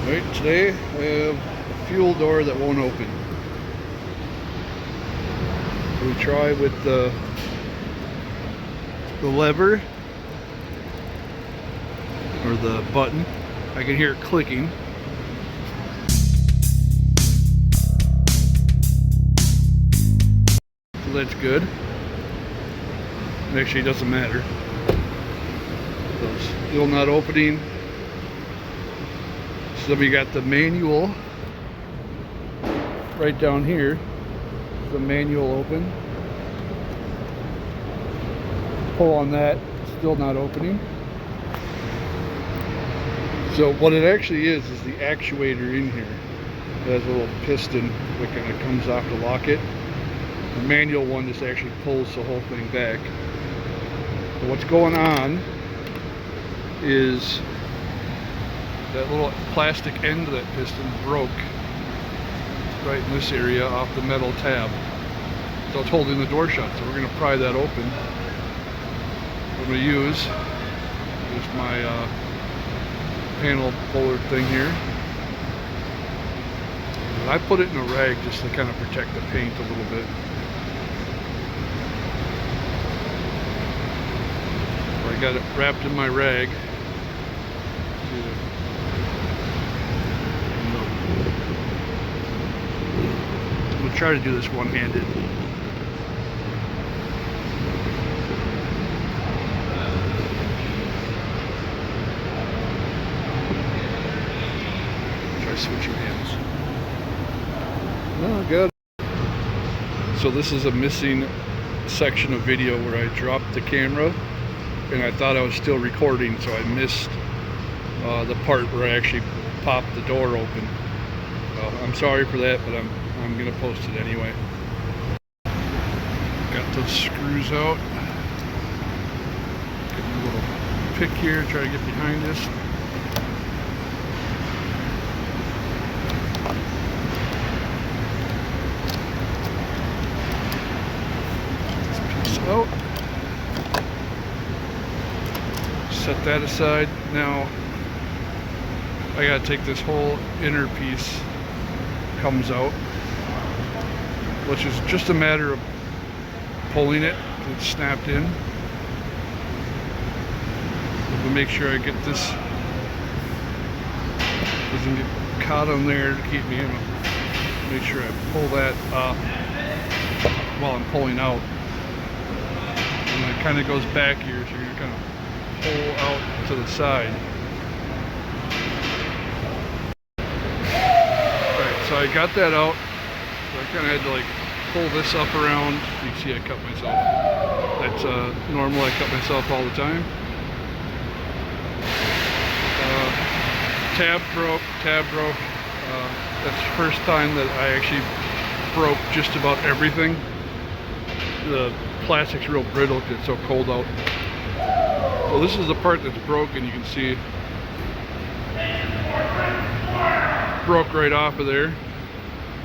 Right, today I have a fuel door that won't open. So we try with the lever or the button. I can hear it clicking. So that's good. Actually, it doesn't matter. So it's still not opening. So we got the manual right down here. The manual open. Pull on that, still not opening. So what it actually is the actuator in here. It has a little piston that kind of comes off to lock it. The manual one just actually pulls the whole thing back. But what's going on is that little plastic end of that piston broke right in this area off the metal tab. So it's holding the door shut. So we're going to pry that open. What I'm going to use is my panel puller thing here. And I put it in a rag just to kind of protect the paint a little bit. I got it wrapped in my rag. I'm going to try to do this one-handed. Try switching hands. Oh, good. So this is a missing section of video where I dropped the camera and I thought I was still recording, so I missed the part where I actually popped the door open. I'm sorry for that, but I'm gonna post it anyway. Got those screws out. Getting a little pick here, try to get behind this. This piece out. Set that aside. Now I gotta take this whole inner piece, comes out, which is just a matter of pulling it. It's snapped in. But make sure I get this, doesn't get caught on there to keep me in. Make sure I pull that off while I'm pulling out. And it kind of goes back here, so you're gonna kind of pull out to the side. Alright, so I got that out. So I kind of had to like pull this up around. You can see I cut myself. That's normal, I cut myself all the time. Tab broke. That's the first time that I actually broke just about everything. The plastic's real brittle because it's so cold out. So this is the part that's broken. You can see broke right off of there.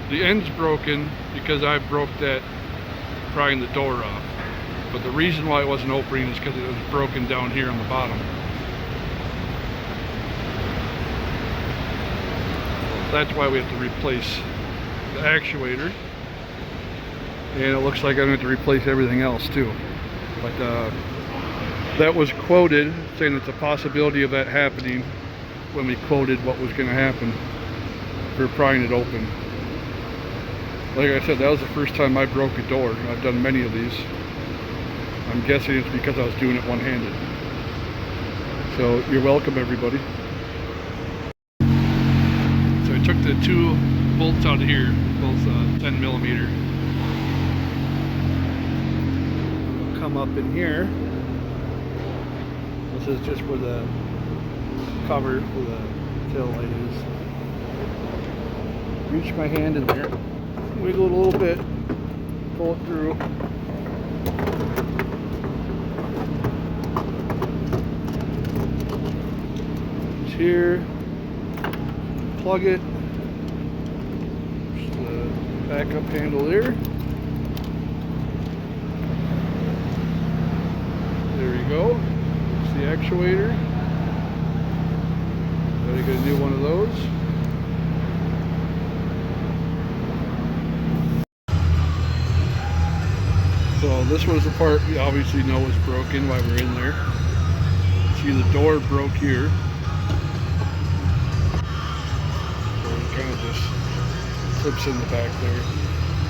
The end's broken because I broke that prying the door off. But the reason why it wasn't opening is because it was broken down here on the bottom. That's why we have to replace the actuator. And it looks like I'm going to have to replace everything else too. But that was quoted, saying it's a possibility of that happening when we quoted what was going to happen for prying it open. Like I said, that was the first time I broke a door. I've done many of these. I'm guessing it's because I was doing it one-handed. So you're welcome, everybody. So I took the two bolts out of here, both 10 millimeter. I'll come up in here. This is just where the cover for the tail light is. Reach my hand in there, wiggle it a little bit, pull it through. It's here. Plug it. There's the backup handle there. There you go. It's the actuator. Gotta get a new one of those. This was the part we obviously know was broken while we're in there. See, the door broke here. So it kind of just clips in the back there.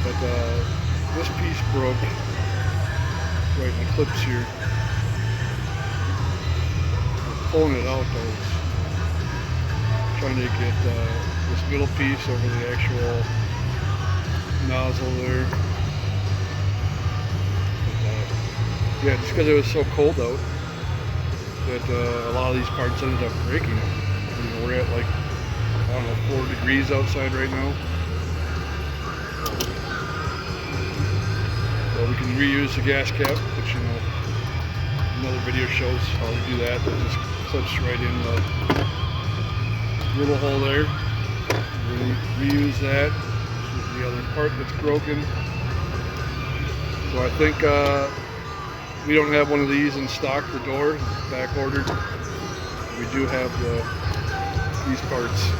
But this piece broke right in the clips here. Pulling it out though, trying to get this middle piece over the actual nozzle there. But, yeah, just because it was so cold out that a lot of these parts ended up breaking. You know, we're at like, I don't know, 4 degrees outside right now. So we can reuse the gas cap, which, you know, another video shows how to do that. It just clips right in the little hole there. Reuse that. This is the other part that's broken. So I think we don't have one of these in stock, the door, back ordered. We do have these parts.